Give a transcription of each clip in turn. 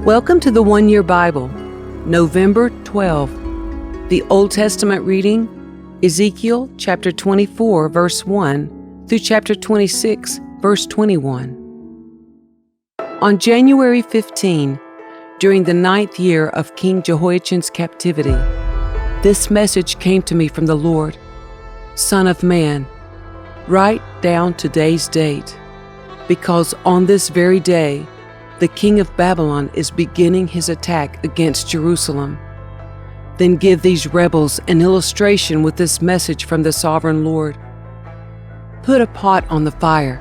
Welcome to the One Year Bible, November 12. The Old Testament reading, Ezekiel chapter 24, verse 1 through chapter 26, verse 21. On January 15, during the 9th year of King Jehoiachin's captivity, this message came to me from the Lord. Son of man, write down today's date, because on this very day, the king of Babylon is beginning his attack against Jerusalem. Then give these rebels an illustration with this message from the sovereign Lord. Put a pot on the fire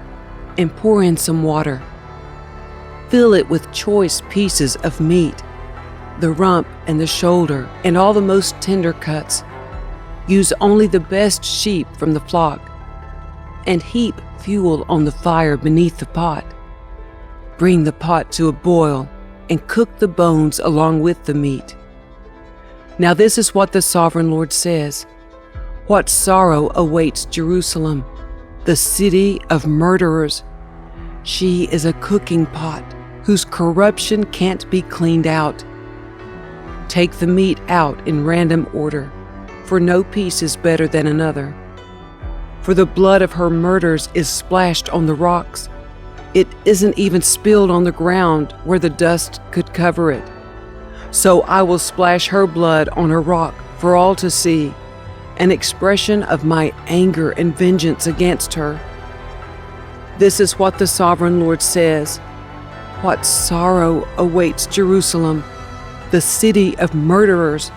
and pour in some water. Fill it with choice pieces of meat, the rump and the shoulder, and all the most tender cuts. Use only the best sheep from the flock, and heap fuel on the fire beneath the pot. Bring the pot to a boil and cook the bones along with the meat. Now this is what the sovereign Lord says. What sorrow awaits Jerusalem, the city of murderers. She is a cooking pot whose corruption can't be cleaned out. Take the meat out in random order, for no piece is better than another. For the blood of her murders is splashed on the rocks. It isn't even spilled on the ground where the dust could cover it. So I will splash her blood on a rock for all to see, an expression of my anger and vengeance against her. This is what the sovereign Lord says. What sorrow awaits Jerusalem, the city of murderers.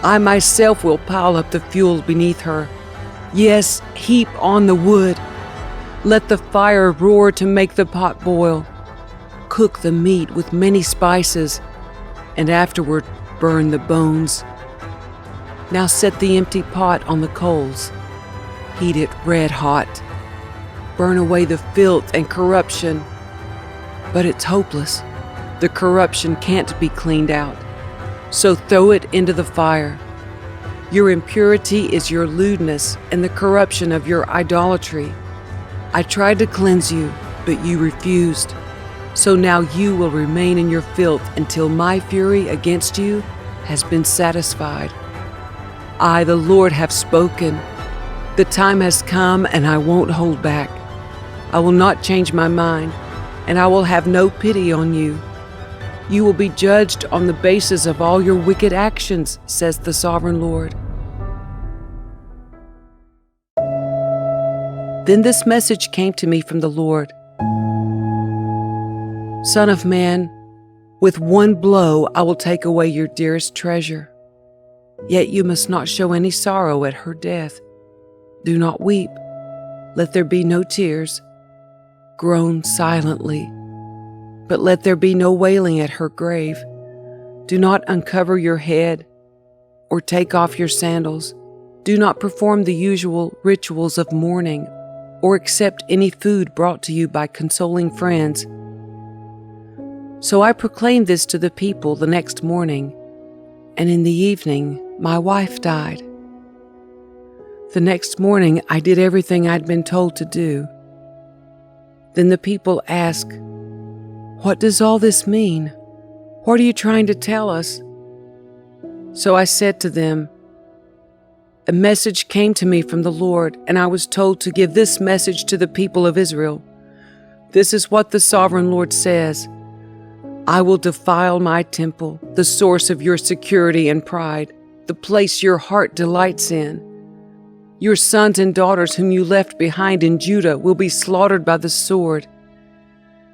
I myself will pile up the fuel beneath her. Yes, heap on the wood. Let the fire roar to make the pot boil. Cook the meat with many spices, and afterward burn the bones. Now set the empty pot on the coals. Heat it red hot. Burn away the filth and corruption. But it's hopeless. The corruption can't be cleaned out. So throw it into the fire. Your impurity is your lewdness and the corruption of your idolatry. I tried to cleanse you, but you refused. So now you will remain in your filth until my fury against you has been satisfied. I, the Lord, have spoken. The time has come, and I won't hold back. I will not change my mind, and I will have no pity on you. You will be judged on the basis of all your wicked actions, says the sovereign Lord. Then this message came to me from the Lord. Son of man, with one blow I will take away your dearest treasure. Yet you must not show any sorrow at her death. Do not weep. Let there be no tears. Groan silently. But let there be no wailing at her grave. Do not uncover your head or take off your sandals. Do not perform the usual rituals of mourning or accept any food brought to you by consoling friends. So I proclaimed this to the people the next morning, and in the evening my wife died. The next morning I did everything I'd been told to do. Then the people asked, "What does all this mean? What are you trying to tell us?" So I said to them, "A message came to me from the Lord, and I was told to give this message to the people of Israel. This is what the sovereign Lord says. I will defile my temple, the source of your security and pride, the place your heart delights in. Your sons and daughters whom you left behind in Judah will be slaughtered by the sword.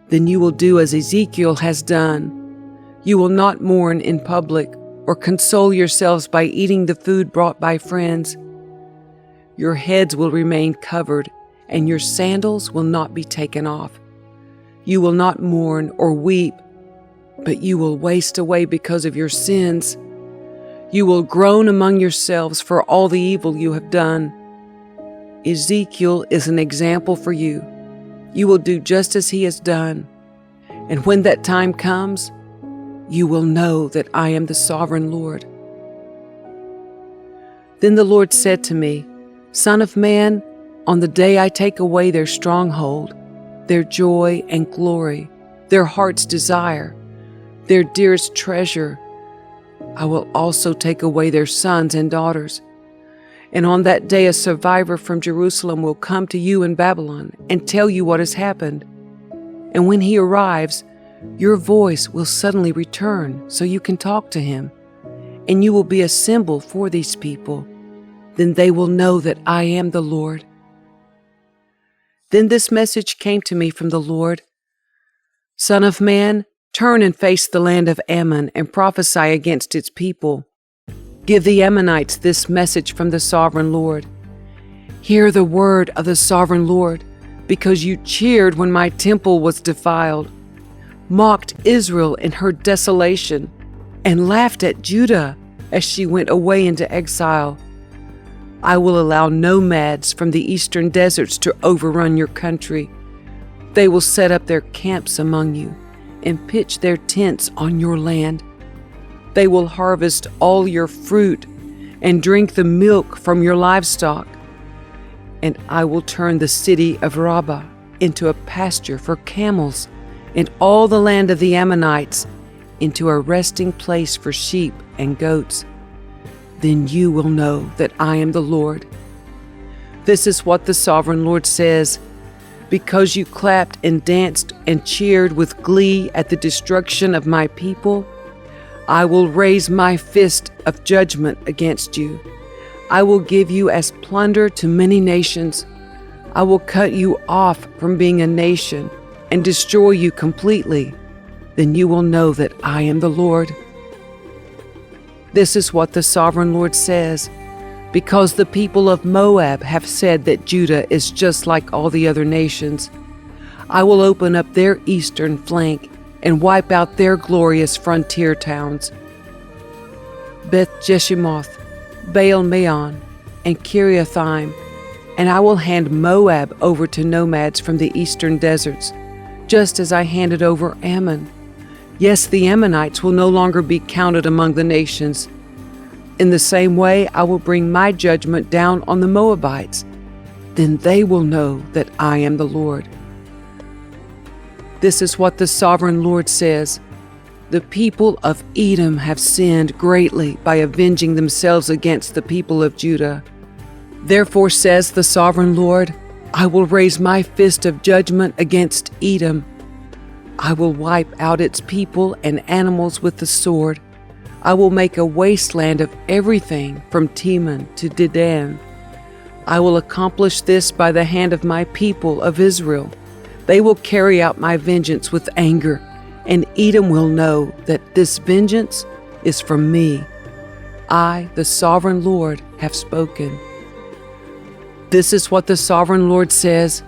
Then you will do as Ezekiel has done. You will not mourn in public or console yourselves by eating the food brought by friends. Your heads will remain covered, and your sandals will not be taken off. You will not mourn or weep, but you will waste away because of your sins. You will groan among yourselves for all the evil you have done. Ezekiel is an example for you. You will do just as he has done. And when that time comes, you will know that I am the sovereign Lord." Then the Lord said to me, "Son of man, on the day I take away their stronghold, their joy and glory, their heart's desire, their dearest treasure, I will also take away their sons and daughters. And on that day a survivor from Jerusalem will come to you in Babylon and tell you what has happened. And when he arrives, your voice will suddenly return so you can talk to him, and you will be a symbol for these people. Then they will know that I am the Lord. Then this message came to me from the Lord. Son of man, turn and face the land of Ammon and prophesy against its people. Give the Ammonites this message from the sovereign Lord. Hear the word of the sovereign Lord, because you cheered when my temple was defiled, mocked Israel in her desolation, and laughed at Judah as she went away into exile. I will allow nomads from the eastern deserts to overrun your country. They will set up their camps among you and pitch their tents on your land. They will harvest all your fruit and drink the milk from your livestock. And I will turn the city of Rabbah into a pasture for camels, and all the land of the Ammonites into a resting place for sheep and goats. Then you will know that I am the Lord. This is what the sovereign Lord says. Because you clapped and danced and cheered with glee at the destruction of my people, I will raise my fist of judgment against you. I will give you as plunder to many nations. I will cut you off from being a nation and destroy you completely. Then you will know that I am the Lord. This is what the sovereign Lord says. Because the people of Moab have said that Judah is just like all the other nations, I will open up their eastern flank and wipe out their glorious frontier towns. Beth Jeshimoth, Baal Meon, and Kiriathaim, and I will hand Moab over to nomads from the eastern deserts, just as I handed over Ammon. Yes, the Ammonites will no longer be counted among the nations. In the same way, I will bring my judgment down on the Moabites. Then they will know that I am the Lord. This is what the sovereign Lord says. The people of Edom have sinned greatly by avenging themselves against the people of Judah. Therefore, says the sovereign Lord, I will raise my fist of judgment against Edom. I will wipe out its people and animals with the sword. I will make a wasteland of everything from Teman to Dedan. I will accomplish this by the hand of my people of Israel. They will carry out my vengeance with anger, and Edom will know that this vengeance is from me. I, the sovereign Lord, have spoken. This is what the sovereign Lord says.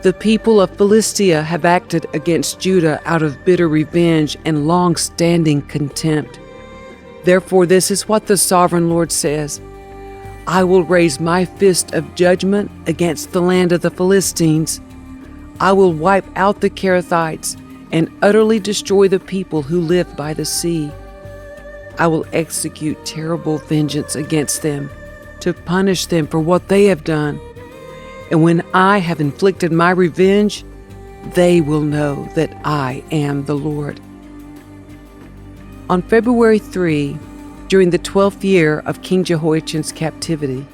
The people of Philistia have acted against Judah out of bitter revenge and long-standing contempt. Therefore, this is what the sovereign Lord says. I will raise my fist of judgment against the land of the Philistines. I will wipe out the Kerethites and utterly destroy the people who live by the sea. I will execute terrible vengeance against them to punish them for what they have done. And when I have inflicted my revenge, they will know that I am the Lord. On February 3, during the 12th year of King Jehoiachin's captivity,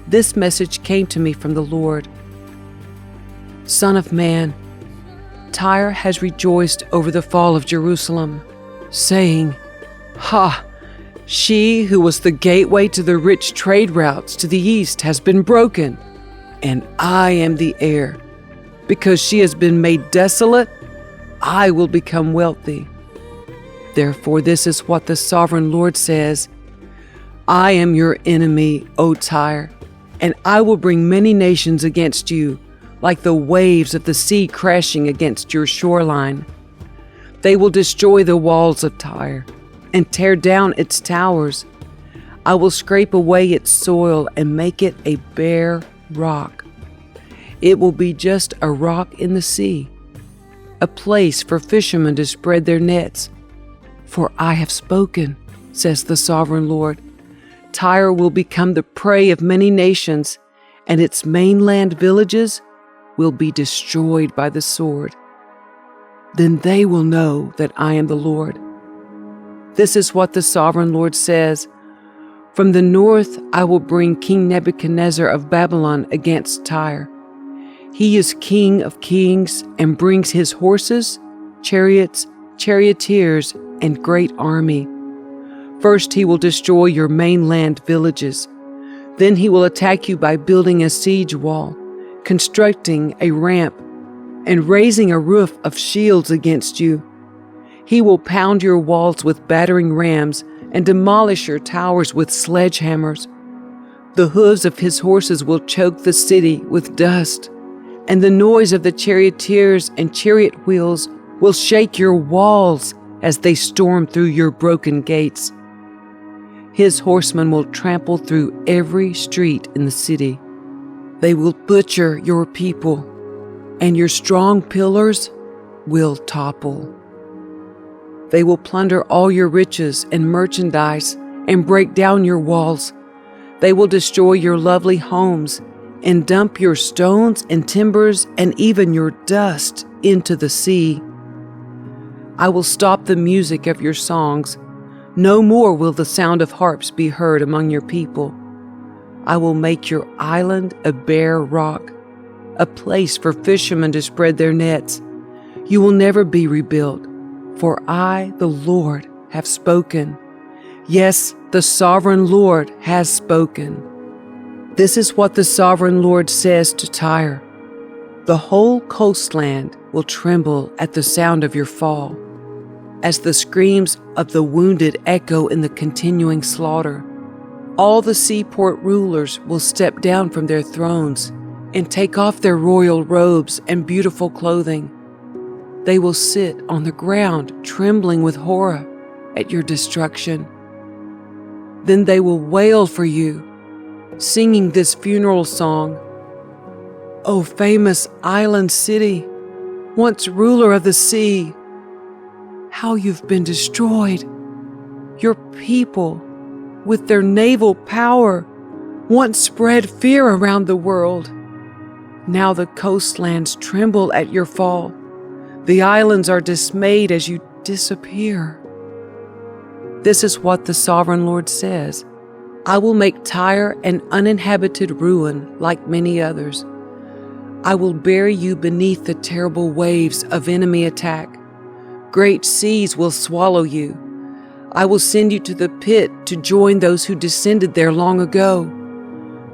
this message came to me from the Lord. Son of man, Tyre has rejoiced over the fall of Jerusalem, saying, Ha! She who was the gateway to the rich trade routes to the east has been broken, and I am the heir. Because she has been made desolate, I will become wealthy. Therefore, this is what the sovereign Lord says. I am your enemy, O Tyre, and I will bring many nations against you, like the waves of the sea crashing against your shoreline. They will destroy the walls of Tyre and tear down its towers. I will scrape away its soil and make it a bare rock. It will be just a rock in the sea, a place for fishermen to spread their nets. For I have spoken, says the sovereign Lord. Tyre will become the prey of many nations, and its mainland villages will be destroyed by the sword. Then they will know that I am the Lord. This is what the sovereign Lord says. From the north I will bring King Nebuchadnezzar of Babylon against Tyre. He is king of kings and brings his horses, chariots, charioteers, and great army. First he will destroy your mainland villages. Then he will attack you by building a siege wall, constructing a ramp, and raising a roof of shields against you. He will pound your walls with battering rams and demolish your towers with sledgehammers. The hooves of his horses will choke the city with dust, and the noise of the charioteers and chariot wheels will shake your walls as they storm through your broken gates. His horsemen will trample through every street in the city. They will butcher your people, and your strong pillars will topple. They will plunder all your riches and merchandise and break down your walls. They will destroy your lovely homes and dump your stones and timbers and even your dust into the sea. I will stop the music of your songs. No more will the sound of harps be heard among your people. I will make your island a bare rock, a place for fishermen to spread their nets. You will never be rebuilt, for I, the Lord, have spoken. Yes, the sovereign Lord has spoken. This is what the sovereign Lord says to Tyre. The whole coastland will tremble at the sound of your fall, as the screams of the wounded echo in the continuing slaughter. All the seaport rulers will step down from their thrones and take off their royal robes and beautiful clothing. They will sit on the ground, trembling with horror at your destruction. Then they will wail for you, singing this funeral song. O famous island city, once ruler of the sea, how you've been destroyed. Your people, with their naval power, once spread fear around the world. Now the coastlands tremble at your fall. The islands are dismayed as you disappear. This is what the sovereign Lord says. I will make Tyre an uninhabited ruin like many others. I will bury you beneath the terrible waves of enemy attack. Great seas will swallow you. I will send you to the pit to join those who descended there long ago.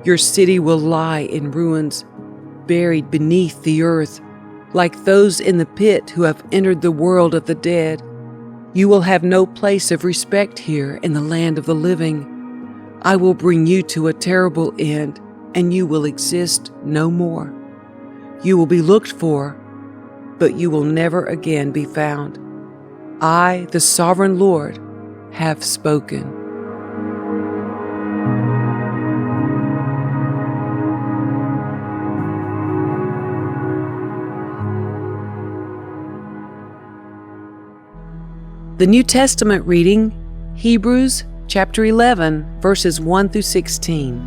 Your city will lie in ruins, buried beneath the earth, like those in the pit who have entered the world of the dead. You will have no place of respect here in the land of the living. I will bring you to a terrible end, and you will exist no more. You will be looked for, but you will never again be found. I, the sovereign Lord, have spoken. The New Testament reading, Hebrews chapter 11, verses 1 through 16.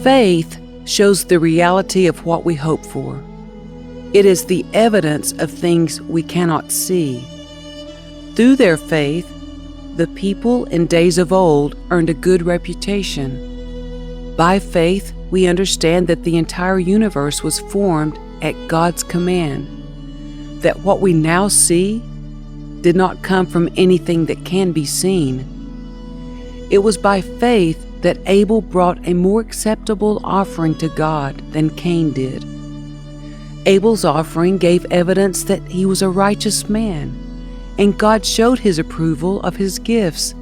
Faith shows the reality of what we hope for. It is the evidence of things we cannot see. Through their faith, the people in days of old earned a good reputation. By faith, we understand that the entire universe was formed at God's command, that what we now see did not come from anything that can be seen. It was by faith that Abel brought a more acceptable offering to God than Cain did. Abel's offering gave evidence that he was a righteous man, and God showed his approval of his gifts.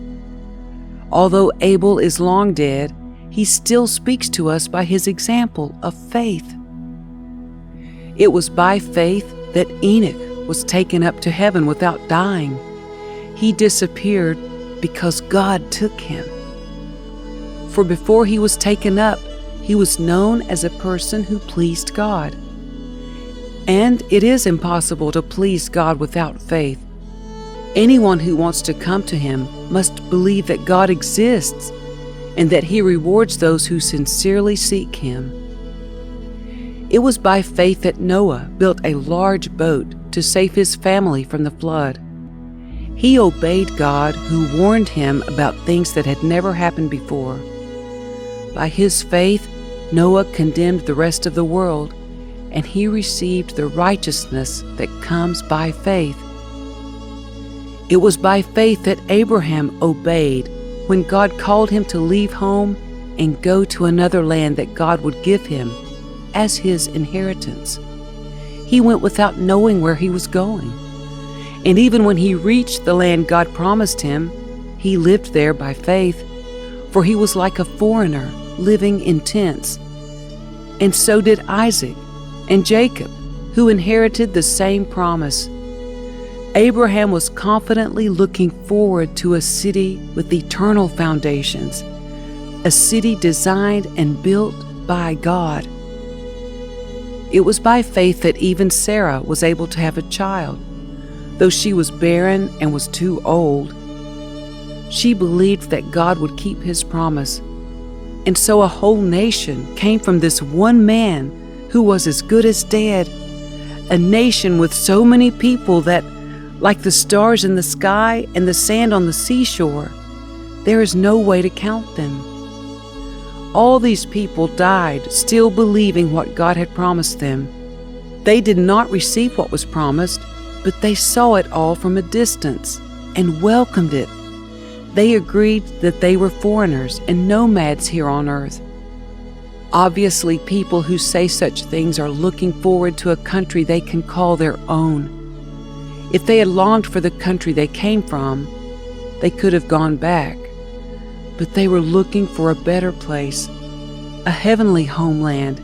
Although Abel is long dead, he still speaks to us by his example of faith. It was by faith that Enoch was taken up to heaven without dying. He disappeared because God took him. For before he was taken up, he was known as a person who pleased God. And it is impossible to please God without faith. Anyone who wants to come to him must believe that God exists and that he rewards those who sincerely seek him. It was by faith that Noah built a large boat to save his family from the flood. He obeyed God, who warned him about things that had never happened before. By his faith, Noah condemned the rest of the world, and he received the righteousness that comes by faith. It was by faith that Abraham obeyed when God called him to leave home and go to another land that God would give him as his inheritance. He went without knowing where he was going. And even when he reached the land God promised him, he lived there by faith, for he was like a foreigner living in tents. And so did Isaac and Jacob, who inherited the same promise. Abraham was confidently looking forward to a city with eternal foundations, a city designed and built by God. It was by faith that even Sarah was able to have a child, though she was barren and was too old. She believed that God would keep his promise, and so a whole nation came from this one man who was as good as dead, a nation with so many people that, like the stars in the sky and the sand on the seashore, there is no way to count them. All these people died still believing what God had promised them. They did not receive what was promised, but they saw it all from a distance and welcomed it. They agreed that they were foreigners and nomads here on earth. Obviously, people who say such things are looking forward to a country they can call their own. If they had longed for the country they came from, they could have gone back. But they were looking for a better place, a heavenly homeland.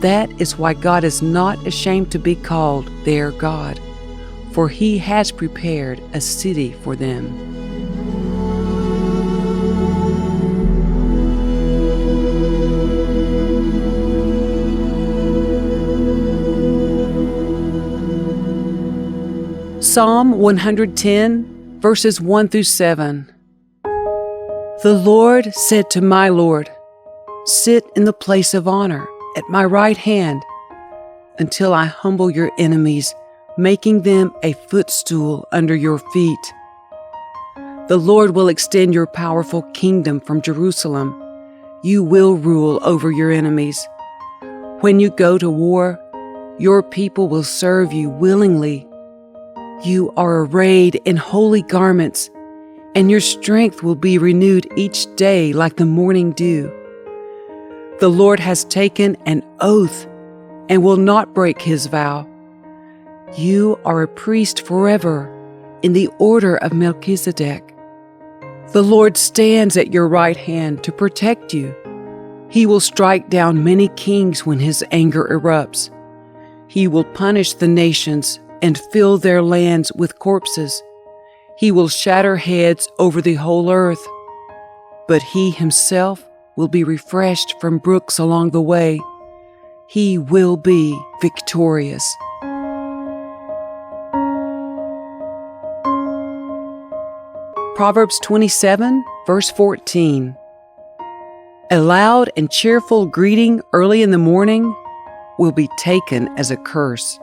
That is why God is not ashamed to be called their God, for he has prepared a city for them. Psalm 110, verses 1 through 7. The Lord said to my Lord, "Sit in the place of honor at my right hand until I humble your enemies, making them a footstool under your feet." The Lord will extend your powerful kingdom from Jerusalem. You will rule over your enemies. When you go to war, your people will serve you willingly. You are arrayed in holy garments, and your strength will be renewed each day like the morning dew. The Lord has taken an oath and will not break his vow. You are a priest forever in the order of Melchizedek. The Lord stands at your right hand to protect you. He will strike down many kings when his anger erupts. He will punish the nations and fill their lands with corpses. He will shatter heads over the whole earth, but he himself will be refreshed from brooks along the way. He will be victorious. Proverbs 27, verse 14. A loud and cheerful greeting early in the morning will be taken as a curse.